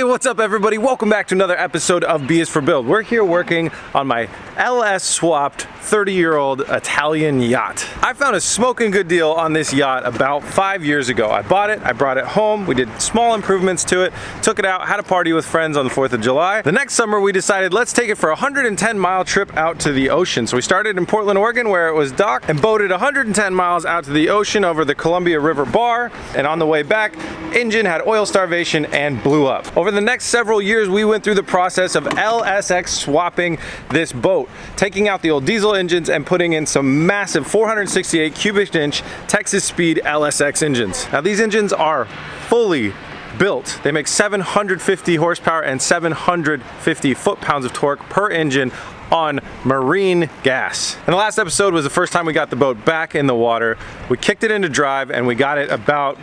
what's up everybody? Welcome back to another episode of B is for Build. We're here working on my LS swapped 30-year-old Italian yacht. I found a smoking good deal on this yacht about 5 years ago. I bought it, I brought it home, we did small improvements to it, took it out, had a party with friends on the 4th of July. The next summer we decided let's take it for a 110-mile trip out to the ocean. So we started in Portland, Oregon where it was docked and boated 110 miles out to the ocean over the Columbia River Bar, and on the way back, engine had oil starvation and blew up. Over the next several years we went through the process of LSX swapping this boat, taking out the old diesel engines and putting in some massive 468 cubic inch Texas Speed LSX engines. Now these engines are fully built. They make 750 horsepower and 750 foot-pounds of torque per engine on marine gas. And the last episode was the first time we got the boat back in the water. We kicked it into drive and we got it about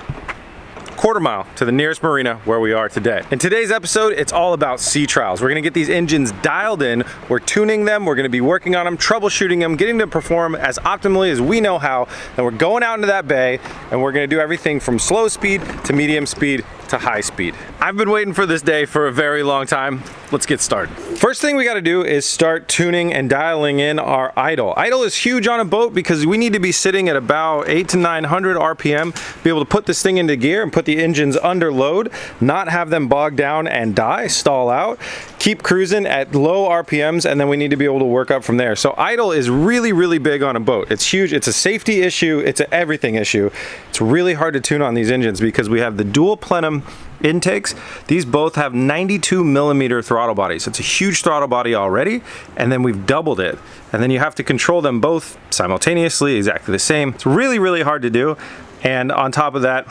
quarter mile to the nearest marina where we are today. In today's episode, it's all about sea trials. We're gonna get these engines dialed in, we're tuning them, we're gonna be working on them, troubleshooting them, getting them to perform as optimally as we know how, and we're going out into that bay and we're gonna do everything from slow speed to medium speed to high speed. I've been waiting for this day for a very long time. Let's get started. First thing we got to do is start tuning and dialing in our idle. Idle is huge on a boat because we need to be sitting at about 800 to 900 RPM, be able to put this thing into gear and put the engines under load, not have them bog down and die, stall out, keep cruising at low RPMs, and then we need to be able to work up from there. So idle is really, really big on a boat. It's huge. It's a safety issue. It's an everything issue. It's really hard to tune on these engines because we have the dual plenum intakes. These both have 92 millimeter throttle bodies. It's a huge throttle body already, and then we've doubled it. And then you have to control them both simultaneously, exactly the same. It's really, really hard to do. And on top of that,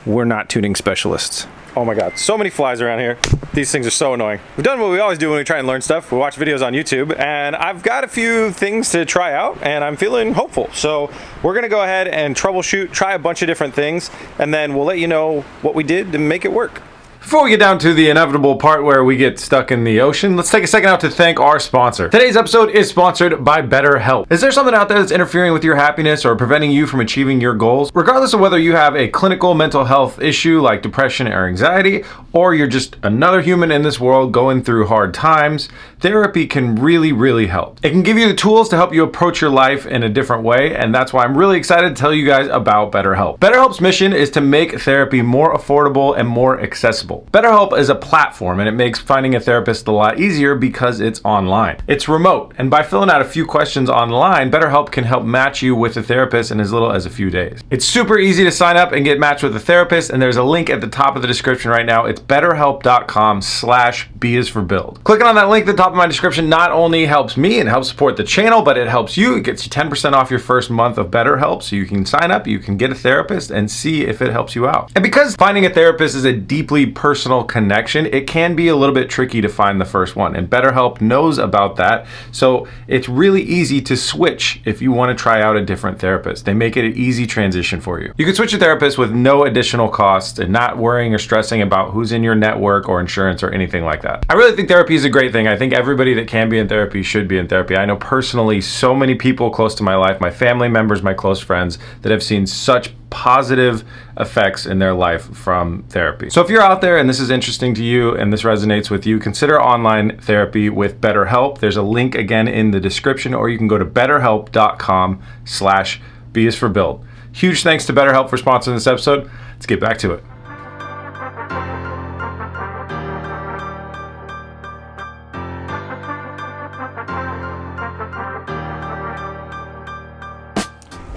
we're not tuning specialists. Oh my God, so many flies around here. These things are so annoying. We've done what we always do when we try and learn stuff. We watch videos on YouTube, and I've got a few things to try out, and I'm feeling hopeful. So we're gonna go ahead and troubleshoot, try a bunch of different things, and then we'll let you know what we did to make it work. Before we get down to the inevitable part where we get stuck in the ocean, let's take a second out to thank our sponsor. Today's episode is sponsored by BetterHelp. Is there something out there that's interfering with your happiness or preventing you from achieving your goals? Regardless of whether you have a clinical mental health issue like depression or anxiety, or you're just another human in this world going through hard times, therapy can really, really help. It can give you the tools to help you approach your life in a different way, and that's why I'm really excited to tell you guys about BetterHelp. BetterHelp's mission is to make therapy more affordable and more accessible. BetterHelp is a platform and it makes finding a therapist a lot easier because it's online. It's remote, and by filling out a few questions online, BetterHelp can help match you with a therapist in as little as a few days. It's super easy to sign up and get matched with a therapist, and there's a link at the top of the description right now. It's betterhelp.com/B is for Build. Clicking on that link at the top of my description not only helps me and helps support the channel, but it helps you. It gets you 10% off your first month of BetterHelp, so you can sign up, you can get a therapist and see if it helps you out. And because finding a therapist is a deeply personal connection, it can be a little bit tricky to find the first one, and BetterHelp knows about that, so it's really easy to switch if you want to try out a different therapist. They make it an easy transition for you. You can switch a therapist with no additional cost and not worrying or stressing about who's in your network or insurance or anything like that. I really think therapy is a great thing. I think everybody that can be in therapy should be in therapy. I know personally so many people close to my life, my family members, my close friends, that have seen such positive effects in their life from therapy. So if you're out there and this is interesting to you and this resonates with you, consider online therapy with BetterHelp. There's a link again in the description, or you can go to betterhelp.com/B is for Build. Huge thanks to BetterHelp for sponsoring this episode. Let's get back to it.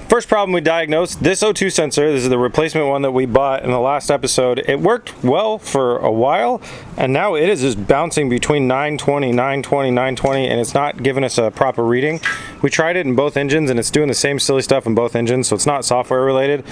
First problem we diagnosed, this O2 sensor, this is the replacement one that we bought in the last episode. It worked well for a while, and now it is just bouncing between 920, 920, 920, and it's not giving us a proper reading. We tried it in both engines, and it's doing the same silly stuff in both engines, so it's not software related.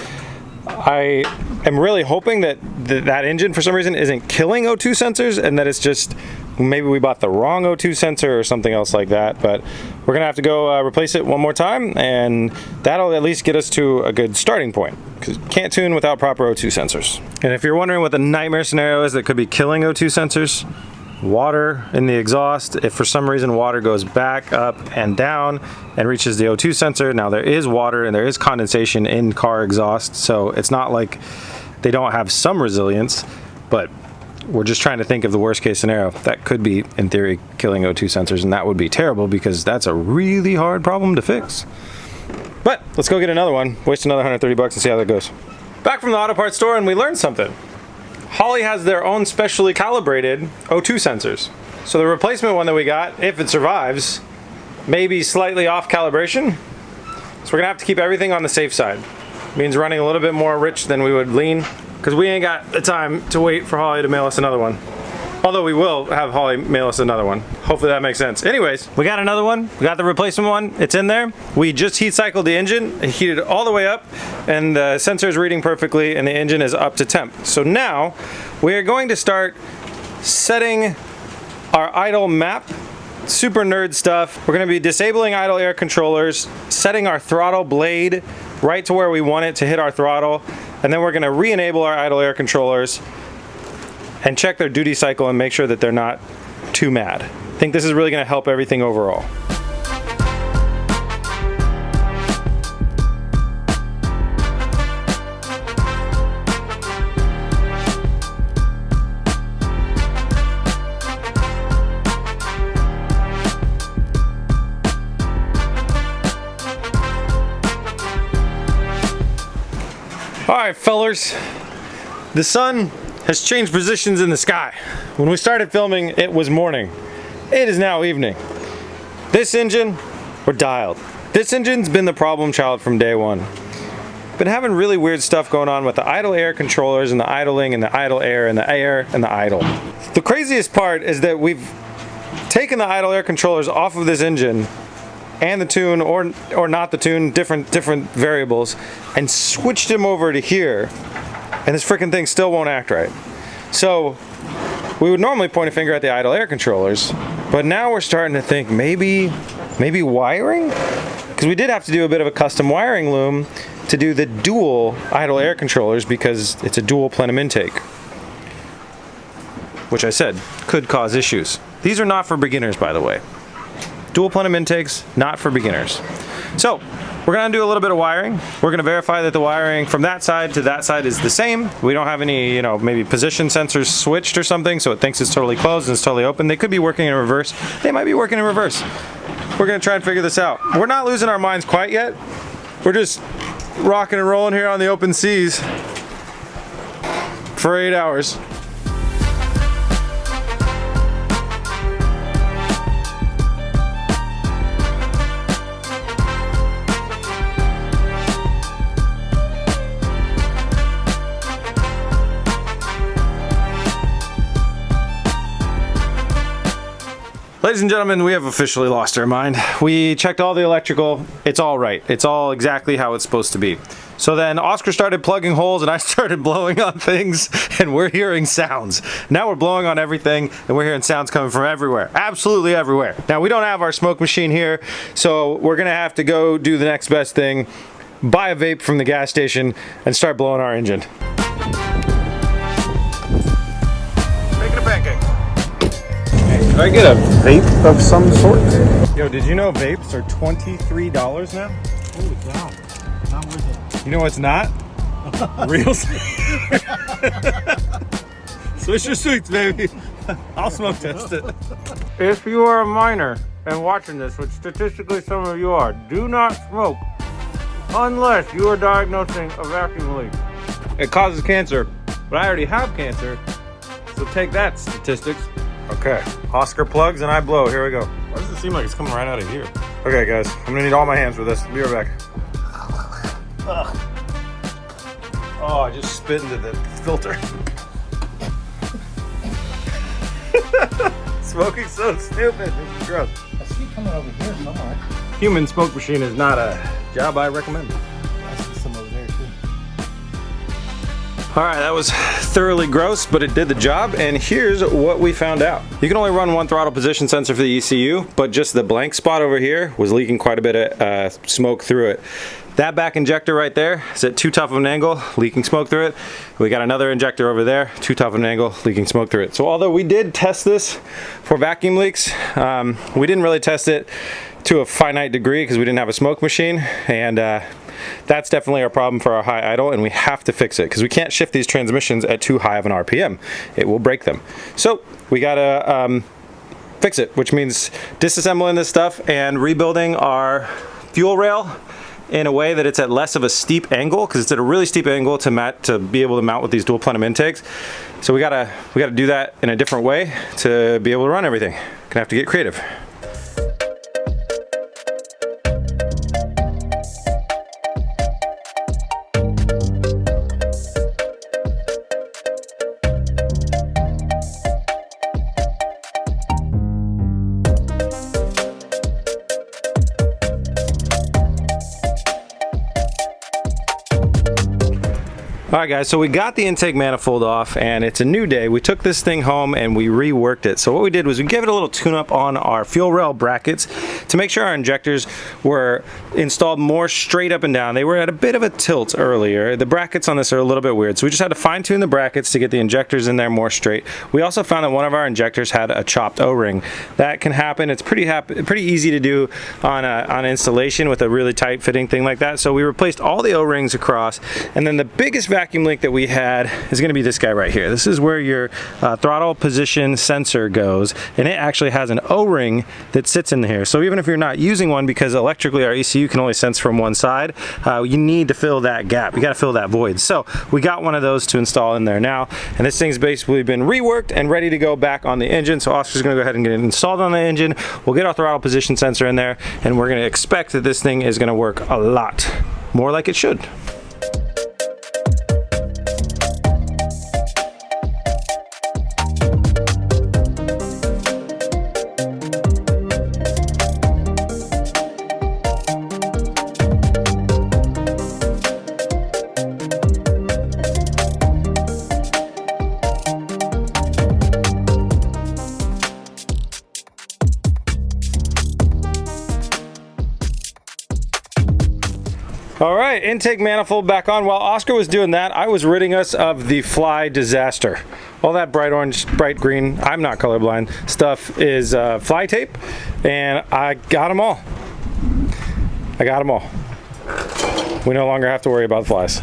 I am really hoping that that engine for some reason isn't killing O2 sensors, and that it's just maybe we bought the wrong O2 sensor or something else like that. But we're gonna have to go replace it one more time, and that'll at least get us to a good starting point, because you can't tune without proper O2 sensors. And if you're wondering what the nightmare scenario is that could be killing O2 sensors, water in the exhaust. If for some reason water goes back up and down and reaches the O2 sensor, now there is water and there is condensation in car exhaust, so it's not like they don't have some resilience, but we're just trying to think of the worst case scenario. That could be, in theory, killing O2 sensors, and that would be terrible because that's a really hard problem to fix. But let's go get another one, waste another 130 bucks and see how that goes. Back from the auto parts store, and we learned something. Holley has their own specially calibrated O2 sensors. So the replacement one that we got, if it survives, may be slightly off calibration. So we're gonna have to keep everything on the safe side. Means running a little bit more rich than we would lean, because we ain't got the time to wait for Holley to mail us another one. Although we will have Holley mail us another one. Hopefully that makes sense. Anyways, we got another one. We got the replacement one. It's in there. We just heat cycled the engine, and heated it all the way up, and the sensor is reading perfectly, and the engine is up to temp. So now we are going to start setting our idle map. Super nerd stuff. We're going to be disabling idle air controllers, setting our throttle blade right to where we want it to hit our throttle, and then we're going to re-enable our idle air controllers and check their duty cycle and make sure that they're not too mad. I think this is really going to help everything overall. Alright fellers, the sun has changed positions in the sky. When we started filming, it was morning. It is now evening. This engine, we're dialed. This engine's been the problem child from day one. Been having really weird stuff going on with the idle air controllers and the idling and the idle air and the air and the idle. The craziest part is that we've taken the idle air controllers off of this engine and the tune, or not the tune, different variables, and switched them over to here, and this freaking thing still won't act right. So we would normally point a finger at the idle air controllers, but now we're starting to think maybe wiring? Because we did have to do a bit of a custom wiring loom to do the dual idle air controllers because it's a dual plenum intake, which I said could cause issues. These are not for beginners, by the way. Dual plenum intakes, not for beginners. So we're gonna do a little bit of wiring. We're gonna verify that the wiring from that side to that side is the same. We don't have any, maybe position sensors switched or something, so it thinks it's totally closed and it's totally open. They could be working in reverse. They might be working in reverse. We're gonna try and figure this out. We're not losing our minds quite yet. We're just rocking and rolling here on the open seas for 8 hours. Ladies and gentlemen, we have officially lost our mind. We checked all the electrical. It's all right. It's all exactly how it's supposed to be. So then Oscar started plugging holes and I started blowing on things, and we're hearing sounds. Now we're blowing on everything and we're hearing sounds coming from everywhere. Absolutely everywhere. Now we don't have our smoke machine here, so we're gonna have to go do the next best thing, buy a vape from the gas station and start blowing our engine. Making a pancake. Can I get a vape of some sort? Yo, did you know vapes are $23 now? Holy cow. Not worth it. You know what's not? Real Swisher Sweets, baby. I'll smoke test it. If you are a minor and watching this, which statistically some of you are, do not smoke unless you are diagnosing a vacuum leak. It causes cancer, but I already have cancer, so take that, statistics. Okay, Oscar plugs and I blow. Here we go. Why does it seem like it's coming right out of here? Okay, guys, I'm gonna need all my hands for this. Be right back. Ugh. Oh, I just spit into the filter. Smoking's so stupid. This is gross. I see it coming over here somewhere. Human smoke machine is not a job I recommend. I see some over there too. Alright, that was thoroughly gross, but it did the job, and here's what we found out. You can only run one throttle position sensor for the ECU, but just the blank spot over here was leaking quite a bit of smoke through it. That back injector right there is at too tough of an angle, leaking smoke through it. We got another injector over there, too tough of an angle, leaking smoke through it. So although we did test this for vacuum leaks, we didn't really test it to a finite degree because we didn't have a smoke machine, and That's definitely our problem for our high idle, and we have to fix it because we can't shift these transmissions at too high of an RPM. It will break them. So we gotta fix it, which means disassembling this stuff and rebuilding our fuel rail in a way that it's at less of a steep angle, because it's at a really steep angle to be able to mount with these dual plenum intakes. So we gotta do that in a different way to be able to run everything. Gonna have to get creative. Alright guys, so we got the intake manifold off and it's a new day. We took this thing home and we reworked it. So what we did was we gave it a little tune-up on our fuel rail brackets to make sure our injectors were installed more straight up and down. They were at a bit of a tilt earlier. The brackets on this are a little bit weird, so we just had to fine-tune the brackets to get the injectors in there more straight. We also found that one of our injectors had a chopped O-ring. That can happen. It's pretty easy to do on installation with a really tight fitting thing like that. So we replaced all the O-rings across, and then the biggest vacuum leak that we had is going to be this guy right here. This is where your throttle position sensor goes, and it actually has an O-ring that sits in here. So even if you're not using one, because electrically our ECU can only sense from one side, you need to fill that gap. You got to fill that void. So we got one of those to install in there now, and this thing's basically been reworked and ready to go back on the engine. So Oscar's going to go ahead and get it installed on the engine. We'll get our throttle position sensor in there, and we're going to expect that this thing is going to work a lot more like it should. All right, intake manifold back on. While Oscar was doing that, I was ridding us of the fly disaster. All that bright orange, bright green, I'm not colorblind, stuff is fly tape, and I got them all. I got them all. We no longer have to worry about flies.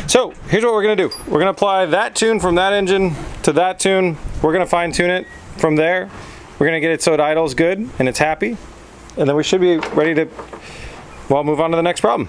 So here's what we're gonna do. We're gonna apply that tune from that engine to that tune. We're gonna fine tune it from there. We're gonna get it so it idles good and it's happy. And then we should be ready to, well, move on to the next problem.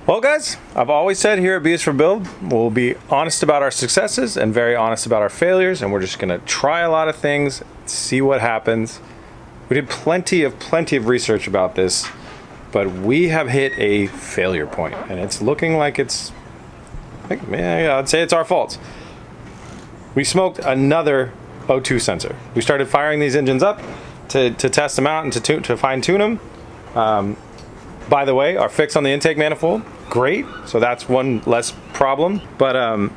Well guys, I've always said here at B is for Build, we'll be honest about our successes and very honest about our failures, and we're just gonna try a lot of things, see what happens. We did plenty of research about this, but we have hit a failure point, and it's looking like it's, I'd say it's our fault. We smoked another O2 sensor. We started firing these engines up to test them out and to fine tune them. By the way, our fix on the intake manifold, great. So that's one less problem. But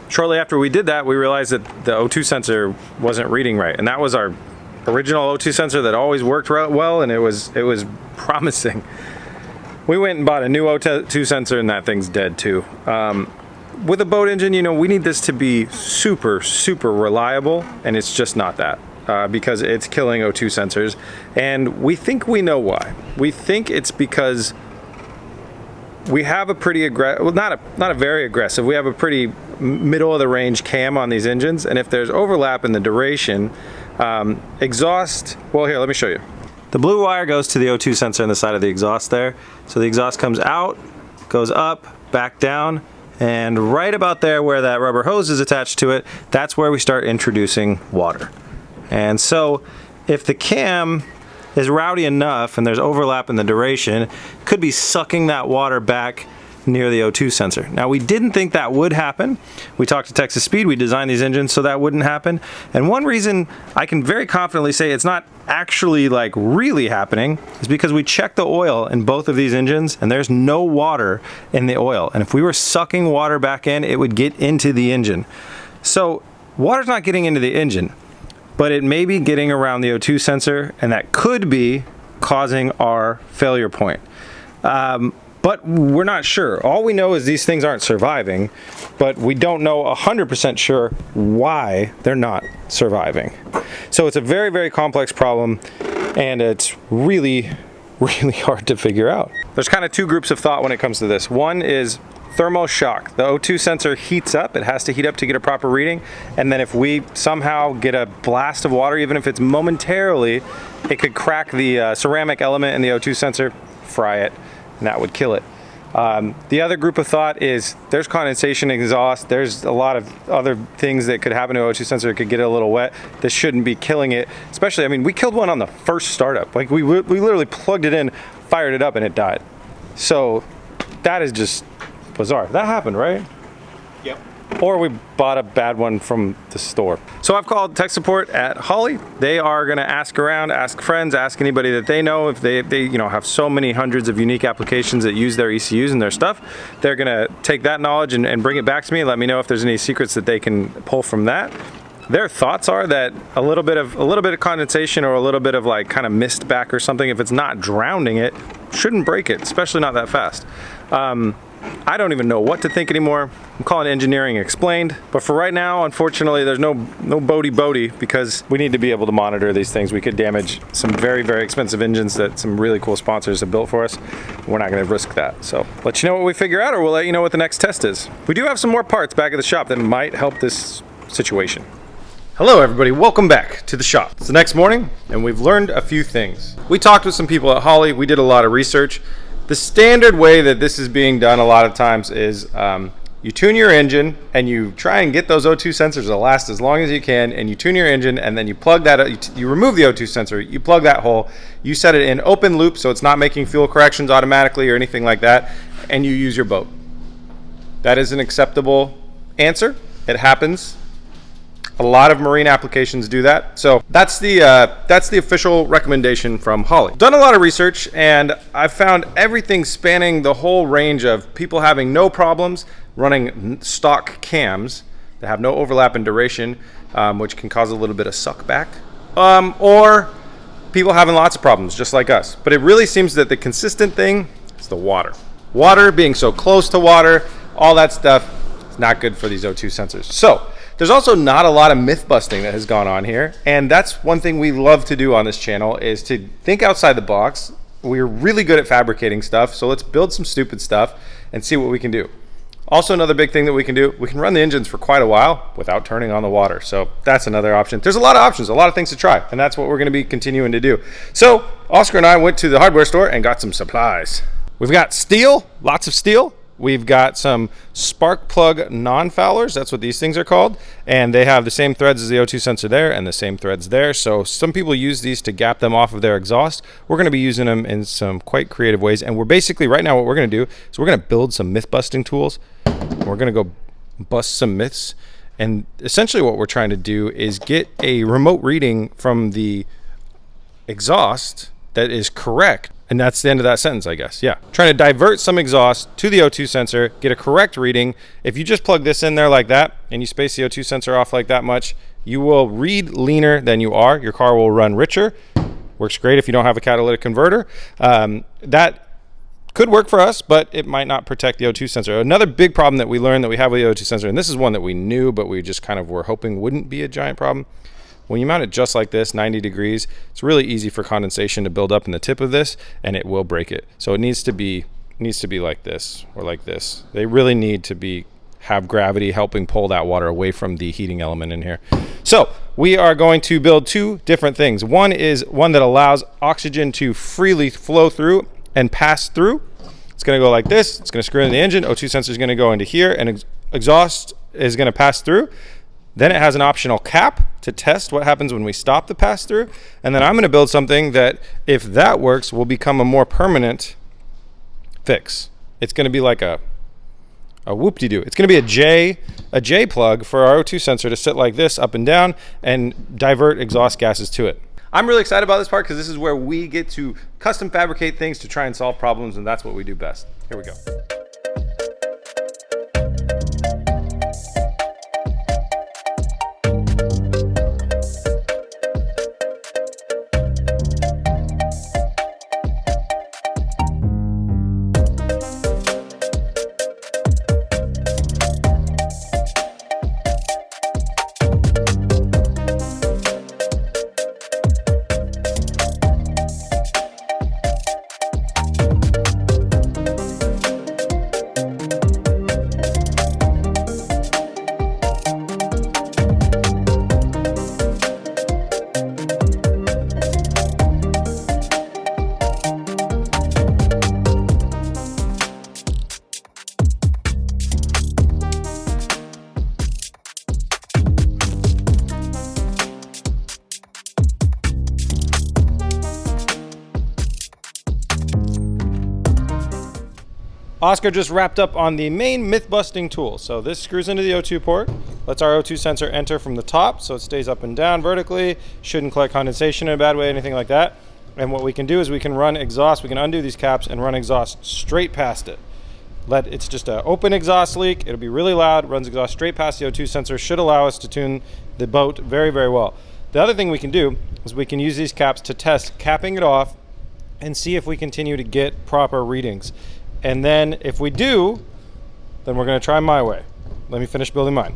shortly after we did that, we realized that the O2 sensor wasn't reading right. And that was our original O2 sensor that always worked well, and it was promising. We went and bought a new O2 sensor, and that thing's dead too. With a boat engine, you know, we need this to be super reliable, and it's just not that. Because it's killing O2 sensors, and we think we know why. We think it's because we have a pretty aggressive, well, not a very aggressive, we have a pretty middle of the range cam on these engines, and if there's overlap in the duration, exhaust, well here, let me show you. The blue wire goes to the O2 sensor on the side of the exhaust there. So the exhaust comes out, goes up, back down, and right about there where that rubber hose is attached to it, that's where we start introducing water. And so if the cam is rowdy enough and there's overlap in the duration, it could be sucking that water back near the O2 sensor. Now we didn't think that would happen. We talked to Texas Speed, we designed these engines so that wouldn't happen. And one reason I can very confidently say it's not actually like really happening is because we checked the oil in both of these engines and there's no water in the oil. And if we were sucking water back in, it would get into the engine. So water's not getting into the engine. but it may be getting around the O2 sensor, and that could be causing our failure point. But we're not sure. All we know is these things aren't surviving, but we don't know 100% sure why they're not surviving. So it's a very, very complex problem, and it's really, really hard to figure out. There's kind of two groups of thought when it comes to this. One is thermal shock. The O2 sensor heats up. It has to heat up to get a proper reading. And then if we somehow get a blast of water, even if it's momentarily, it could crack the ceramic element in the O2 sensor, fry it, and that would kill it. The other group of thought is there's condensation exhaust. There's a lot of other things that could happen to an O2 sensor. It could get a little wet. This shouldn't be killing it. Especially, I mean, we killed one on the first startup. Like we literally plugged it in, fired it up, and it died. So that is just bizarre. That happened, right? Yep. Or we bought a bad one from the store. So I've called tech support at Holley. They are gonna ask around, ask friends, ask anybody that they know. If they you know, have so many hundreds of unique applications that use their ECUs and their stuff, they're gonna take that knowledge and bring it back to me and let me know if there's any secrets that they can pull from that. Their thoughts are that a little bit of condensation or a little bit of like kind of mist back or something, if it's not drowning it, shouldn't break it, especially not that fast. I don't even know what to think anymore. I'm calling engineering explained, but for right now, unfortunately, there's no bodie because we need to be able to monitor these things. We could damage some very, very expensive engines that some really cool sponsors have built for us. We're not gonna risk that. So let you know what we figure out, or we'll let you know what the next test is. We do have some more parts back at the shop that might help this situation. Hello everybody, welcome back to the shop. It's the next morning and we've learned a few things. We talked with some people at Holley, we did a lot of research. The standard way that this is being done a lot of times is you tune your engine and you try and get those O2 sensors to last as long as you can, and you tune your engine and then you plug that, you remove the O2 sensor, you plug that hole, you set it in open loop so it's not making fuel corrections automatically or anything like that, and you use your boat. That is an acceptable answer. It happens. A lot of marine applications do that. So that's the official recommendation from Holley. Done a lot of research and I've found everything spanning the whole range of people having no problems running stock cams that have no overlap in duration, which can cause a little bit of suck back, or people having lots of problems just like us. But it really seems that the consistent thing is the water. Water, being so close to water, all that stuff is not good for these O2 sensors. So there's also not a lot of myth busting that has gone on here, and that's one thing we love to do on this channel, is to think outside the box. We're really good at fabricating stuff, so let's build some stupid stuff and see what we can do. Also, another big thing that we can do, we can run the engines for quite a while without turning on the water. So that's another option. There's a lot of options, a lot of things to try, and that's what we're gonna be continuing to do. So Oscar and I went to the hardware store and got some supplies. We've got steel, lots of steel. We've got some spark plug non-foulers, that's what these things are called, and they have the same threads as the O2 sensor there and the same threads there. So some people use these to gap them off of their exhaust. We're going to be using them in some quite creative ways, and we're basically, right now what we're going to do is we're going to build some myth busting tools. We're going to go bust some myths, and essentially what we're trying to do is get a remote reading from the exhaust that is correct. And that's the end of that sentence, I guess. Yeah. Trying to divert some exhaust to the O2 sensor, get a correct reading. If you just plug this in there like that and you space the O2 sensor off like that much, you will read leaner than you are. Your car will run richer. Works great if you don't have a catalytic converter. That could work for us, but it might not protect the O2 sensor. Another big problem that we learned that we have with the O2 sensor, and this is one that we knew, but we just kind of were hoping wouldn't be a giant problem. When you mount it just like this, 90 degrees, it's really easy for condensation to build up in the tip of this, and it will break it. So it needs to be like this or like this. They really need to have gravity helping pull that water away from the heating element in here. So we are going to build two different things. One is one that allows oxygen to freely flow through and pass through. It's going to go like this. It's going to screw in the engine. O2 sensor is going to go into here, and exhaust is going to pass through. Then it has an optional cap to test what happens when we stop the pass through. And then I'm going to build something that, if that works, will become a more permanent fix. It's going to be like a whoop-de-doo. It's going to be a J plug for our O2 sensor to sit like this up and down and divert exhaust gases to it. I'm really excited about this part because this is where we get to custom fabricate things to try and solve problems, and that's what we do best. Here we go. Oscar just wrapped up on the main myth-busting tool. So this screws into the O2 port, lets our O2 sensor enter from the top so it stays up and down vertically, shouldn't collect condensation in a bad way, anything like that. And what we can do is we can run exhaust, we can undo these caps and run exhaust straight past it. It's just an open exhaust leak, it'll be really loud, runs exhaust straight past the O2 sensor, should allow us to tune the boat very, very well. The other thing we can do is we can use these caps to test capping it off and see if we continue to get proper readings. And then if we do, then we're going to try my way. Let me finish building mine.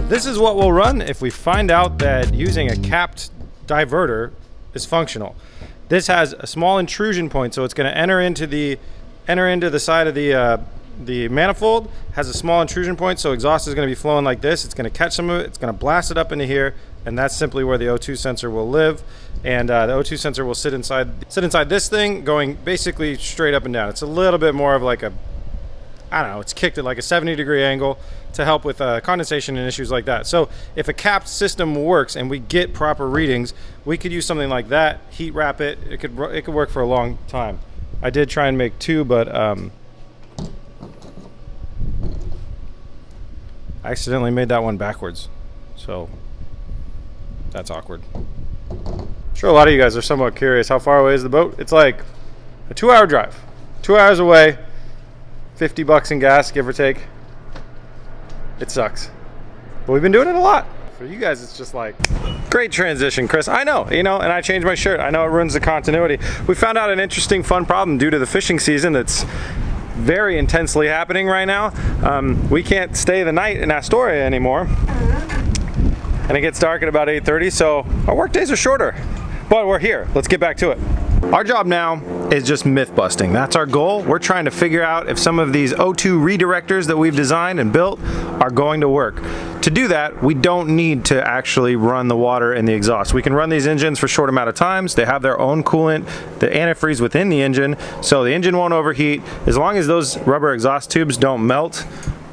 This is what we'll run if we find out that using a capped diverter is functional. This has a small intrusion point, so it's going to enter into the side of the manifold. Has a small intrusion point, so exhaust is going to be flowing like this. It's going to catch some of it, it's going to blast it up into here, and that's simply where the O2 sensor will live. And the O2 sensor will sit inside this thing, going basically straight up and down. It's a little bit more of like a, I don't know, it's kicked at like a 70-degree angle to help with condensation and issues like that. So if a capped system works and we get proper readings, we could use something like that, heat wrap it. It could work for a long time. I did try and make two, but I accidentally made that one backwards. So that's awkward. I'm sure a lot of you guys are somewhat curious, how far away is the boat? It's like a 2-hour drive. 2 hours away, 50 bucks in gas, give or take. It sucks, but we've been doing it a lot. For you guys, it's just like, great transition, Chris. I know, you know, and I changed my shirt. I know it ruins the continuity. We found out an interesting, fun problem due to the fishing season that's very intensely happening right now. We can't stay the night in Astoria anymore, and it gets dark at about 8:30, so our work days are shorter, but we're here. Let's get back to it. Our job now is just myth busting. That's our goal. We're trying to figure out if some of these O2 redirectors that we've designed and built are going to work. To do that, we don't need to actually run the water in the exhaust. We can run these engines for a short amount of times. They have their own coolant, the antifreeze within the engine, so the engine won't overheat. As long as those rubber exhaust tubes don't melt,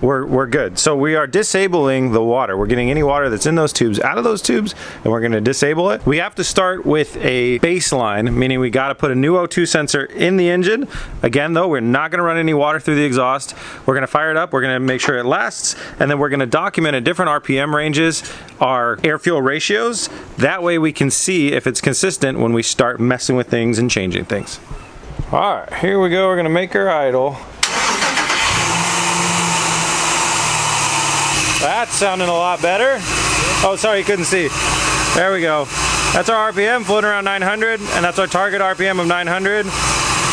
we're good. So we are disabling the water. We're getting any water that's in those tubes out of those tubes, and we're going to disable it. We have to start with a baseline, meaning we got to put a new O2 sensor in the engine. Again, though, we're not going to run any water through the exhaust. We're going to fire it up. We're going to make sure it lasts, and then we're going to document at different RPM ranges our air-fuel ratios. That way we can see if it's consistent when we start messing with things and changing things. All right, here we go. We're going to make her idle. That's sounding a lot better. Oh, sorry, you couldn't see. There we go. That's our RPM, floating around 900, and that's our target RPM of 900.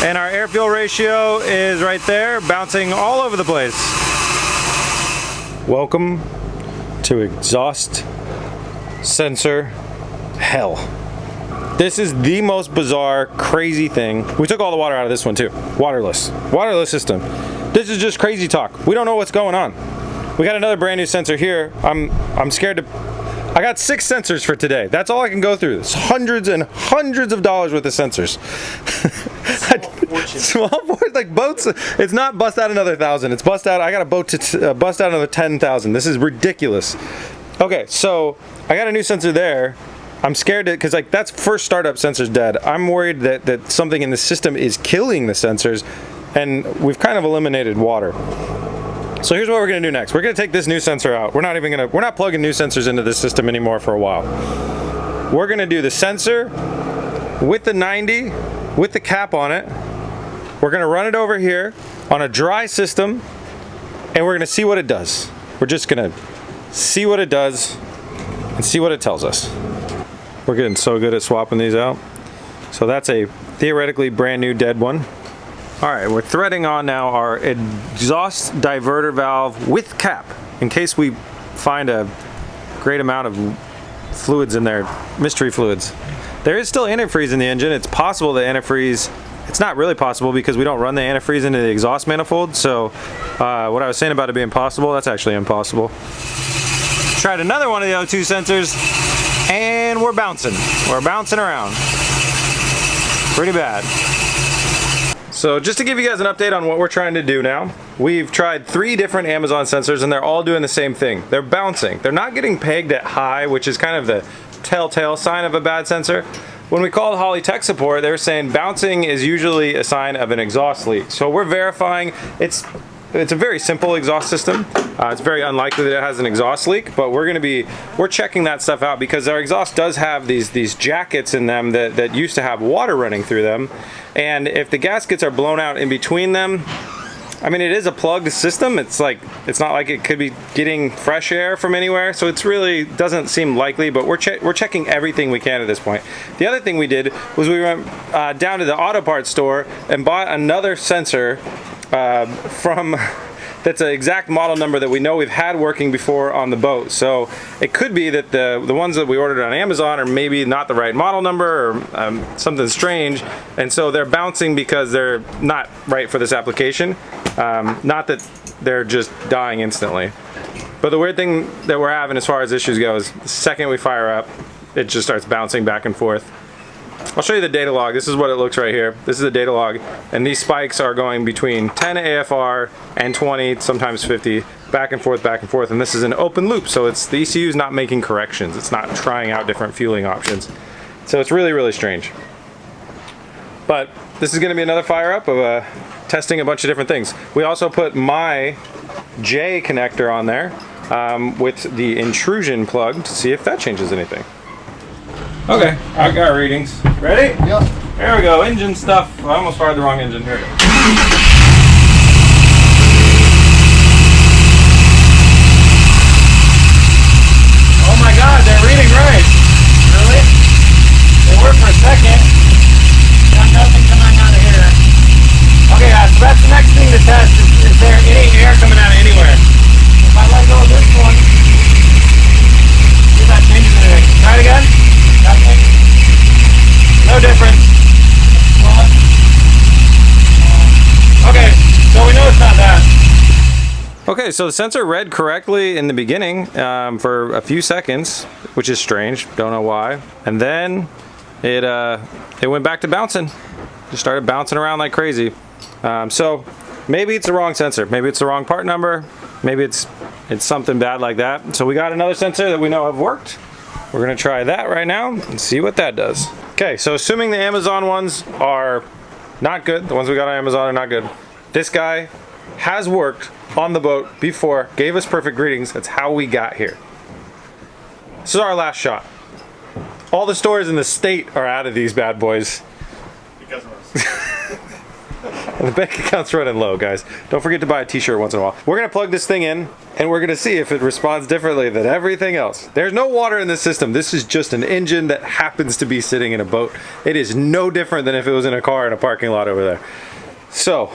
And our air-fuel ratio is right there, bouncing all over the place. Welcome to exhaust sensor hell. This is the most bizarre, crazy thing. We took all the water out of this one too. Waterless system. This is just crazy talk. We don't know what's going on. We got another brand new sensor here. I'm scared to. I got 6 sensors for today. That's all I can go through. It's hundreds and hundreds of dollars worth of sensors. Small fortune, like boats. It's not bust out another 1,000. It's bust out. I got a boat to bust out another 10,000. This is ridiculous. Okay, so I got a new sensor there. I'm scared because like that's first startup sensor's dead. I'm worried that something in the system is killing the sensors, and we've kind of eliminated water. So here's what we're gonna do next. We're gonna take this new sensor out. We're not plugging new sensors into this system anymore for a while. We're gonna do the sensor with the 90, with the cap on it. We're gonna run it over here on a dry system, and we're gonna see what it does. We're just gonna see what it does and see what it tells us. We're getting so good at swapping these out. So that's a theoretically brand new dead one. All right, we're threading on now our exhaust diverter valve with cap in case we find a great amount of fluids in there, mystery fluids. There is still antifreeze in the engine. It's possible that antifreeze, it's not really possible because we don't run the antifreeze into the exhaust manifold. So what I was saying about it being possible, that's actually impossible. Tried another one of the O2 sensors and we're bouncing. We're bouncing around. Pretty bad. So just to give you guys an update on what we're trying to do now, we've tried 3 different Amazon sensors and they're all doing the same thing. They're bouncing. They're not getting pegged at high, which is kind of the telltale sign of a bad sensor. When we called Holly Tech Support, they were saying bouncing is usually a sign of an exhaust leak. So we're verifying it's a very simple exhaust system. It's very unlikely that it has an exhaust leak, but we're checking that stuff out because our exhaust does have these jackets in them that used to have water running through them. And if the gaskets are blown out in between them, I mean, it is a plugged system. It's not like it could be getting fresh air from anywhere. So it's really doesn't seem likely, but we're checking everything we can at this point. The other thing we did was we went down to the auto parts store and bought another sensor from that's an exact model number that we know we've had working before on the boat. So it could be that the ones that we ordered on Amazon are maybe not the right model number or something strange, and so they're bouncing because they're not right for this application. Not that they're just dying instantly. But the weird thing that we're having as far as issues go is the second we fire up, it just starts bouncing back and forth. I'll show you the data log. This is what it looks right here. This is the data log, and these spikes are going between 10 AFR and 20, sometimes 50, back and forth, and this is an open loop, so the ECU is not making corrections. It's not trying out different fueling options. So it's really, really strange. But this is going to be another fire up of testing a bunch of different things. We also put my J connector on there with the intrusion plug to see if that changes anything. Okay, I got readings. Ready? Yep. There we go, engine stuff. I almost fired the wrong engine. Here we go. Oh my god, they're reading right. Really? They worked for a second. Got nothing coming out of here. Okay guys, so that's the next thing to test. Is there any air coming out of anywhere? If I let go of this one, see if that changes anything. Try it again. Nothing. No difference. Okay, so we know it's not that. Okay, so the sensor read correctly in the beginning for a few seconds, which is strange. Don't know why. And then it went back to bouncing. Just started bouncing around like crazy. So maybe it's the wrong sensor. Maybe it's the wrong part number. Maybe it's something bad like that. So we got another sensor that we know have worked. We're gonna try that right now and see what that does. Okay, so assuming the Amazon ones are not good, the ones we got on Amazon are not good, this guy has worked on the boat before, gave us perfect readings. That's how we got here. This is our last shot. All the stores in the state are out of these bad boys. Because of us. The bank account's running low, guys. Don't forget to buy a t-shirt once in a while. We're gonna plug this thing in and we're gonna see if it responds differently than everything else. There's no water in this system. This is just an engine that happens to be sitting in a boat. It is no different than if it was in a car in a parking lot over there. So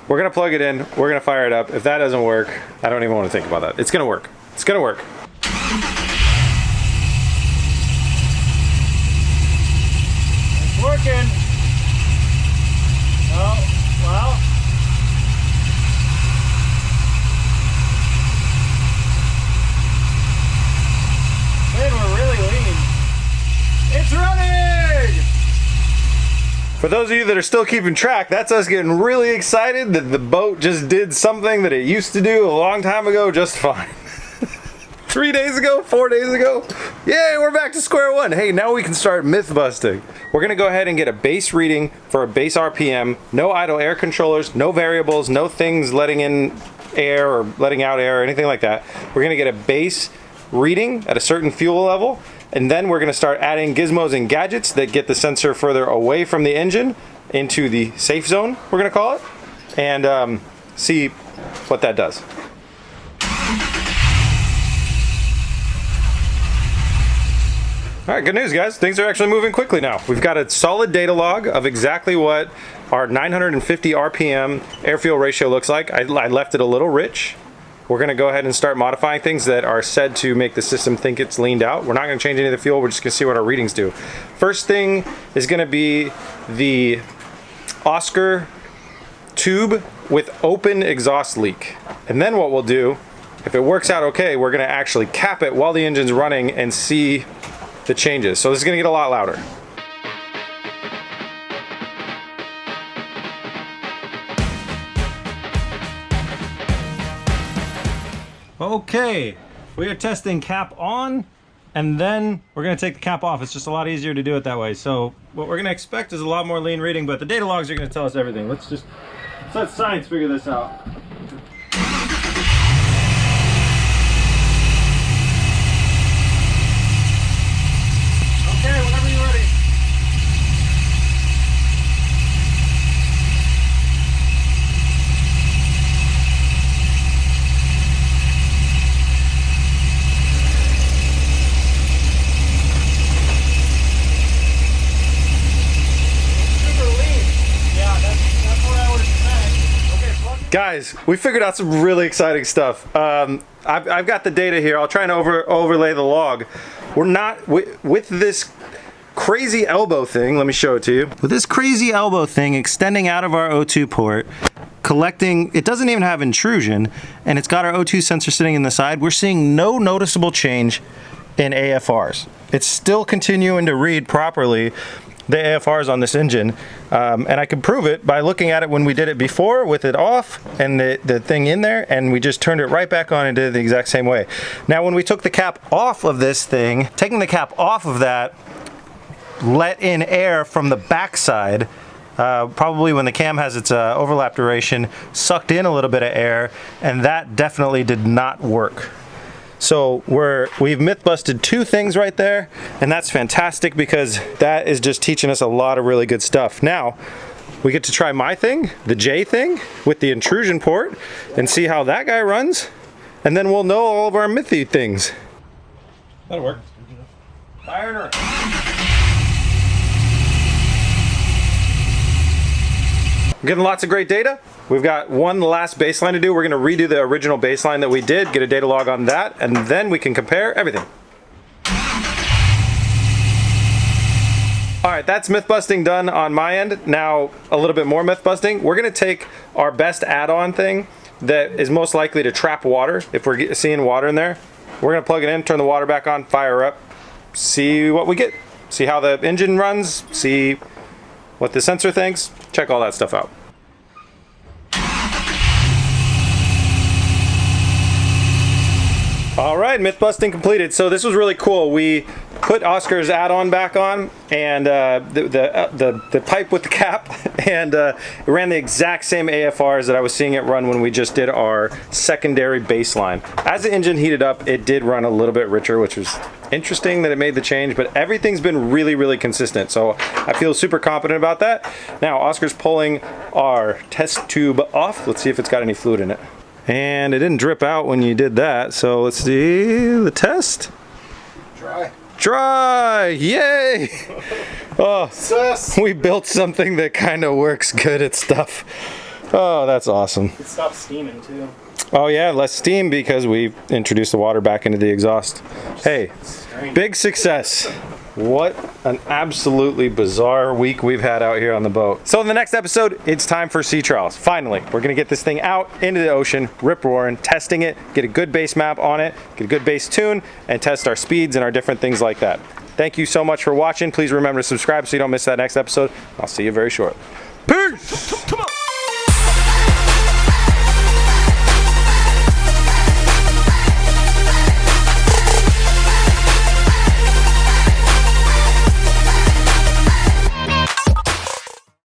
we're gonna plug it in, we're gonna fire it up. If that doesn't work, I don't even want to think about that. It's gonna work. It's gonna work. It's working. Oh, well. Man, we're really lean. It's running! For those of you that are still keeping track, that's us getting really excited that the boat just did something that it used to do a long time ago just fine. 3 days ago, 4 days ago. Yay, we're back to square one. Hey, now we can start myth busting. We're gonna go ahead and get a base reading for a base RPM, no idle air controllers, no variables, no things letting in air or letting out air or anything like that. We're gonna get a base reading at a certain fuel level, and then we're gonna start adding gizmos and gadgets that get the sensor further away from the engine into the safe zone, we're gonna call it, and see what that does. All right, good news, guys. Things are actually moving quickly now. We've got a solid data log of exactly what our 950 RPM air-fuel ratio looks like. I left it a little rich. We're gonna go ahead and start modifying things that are said to make the system think it's leaned out. We're not gonna change any of the fuel. We're just gonna see what our readings do. First thing is gonna be the Oscar tube with open exhaust leak. And then what we'll do, if it works out okay, we're gonna actually cap it while the engine's running and see the changes. So this is gonna get a lot louder. Okay, we are testing cap on, and then we're gonna take the cap off. It's just a lot easier to do it that way. So what we're gonna expect is a lot more lean reading, but the data logs are gonna tell us everything. Let's let science figure this out. Okay, whenever you're ready. Guys, we figured out some really exciting stuff. I've got the data here. I'll try and overlay the log. We're not, with this crazy elbow thing, let me show it to you. With this crazy elbow thing extending out of our O2 port, collecting, it doesn't even have intrusion, and it's got our O2 sensor sitting in the side, we're seeing no noticeable change in AFRs. It's still continuing to read properly the AFRs on this engine, and I can prove it by looking at it when we did it before with it off and the thing in there, and we just turned it right back on and did it the exact same way. Now when we took the cap off of this thing, taking the cap off of that let in air from the backside, probably when the cam has its overlap duration, sucked in a little bit of air, and that definitely did not work. So we've myth busted two things right there, and that's fantastic because that is just teaching us a lot of really good stuff. Now we get to try my thing, the J thing, with the intrusion port, and see how that guy runs, and then we'll know all of our mythy things. That'll work. Fire her. Getting lots of great data. We've got one last baseline to do. We're going to redo the original baseline that we did, get a data log on that, and then we can compare everything. All right, that's myth busting done on my end. Now, a little bit more myth busting. We're going to take our best add-on thing that is most likely to trap water. If we're seeing water in there, we're going to plug it in, turn the water back on, fire up, see what we get. See how the engine runs, see what the sensor thinks, check all that stuff out. All right, myth busting completed. So this was really cool. We put Oscar's add-on back on, and the pipe with the cap, and it ran the exact same AFRs that I was seeing it run when we just did our secondary baseline. As the engine heated up, it did run a little bit richer, which was interesting that it made the change, but everything's been really, really consistent. So I feel super confident about that. Now Oscar's pulling our test tube off. Let's see if it's got any fluid in it. And it didn't drip out when you did that, so let's see the test. Dry. Dry! Yay! Oh, Sus. we built something that kind of works good at stuff. Oh, that's awesome. It stopped steaming too. Oh yeah, less steam because we introduced the water back into the exhaust. Hey, big success. What an absolutely bizarre week we've had out here on the boat. So in the next episode, it's time for sea trials. Finally, we're gonna get this thing out into the ocean, rip roaring, testing it, get a good base map on it, get a good base tune, and test our speeds and our different things like that. Thank you so much for watching. Please remember to subscribe so you don't miss that next episode. I'll see you very shortly. Peace! Come on.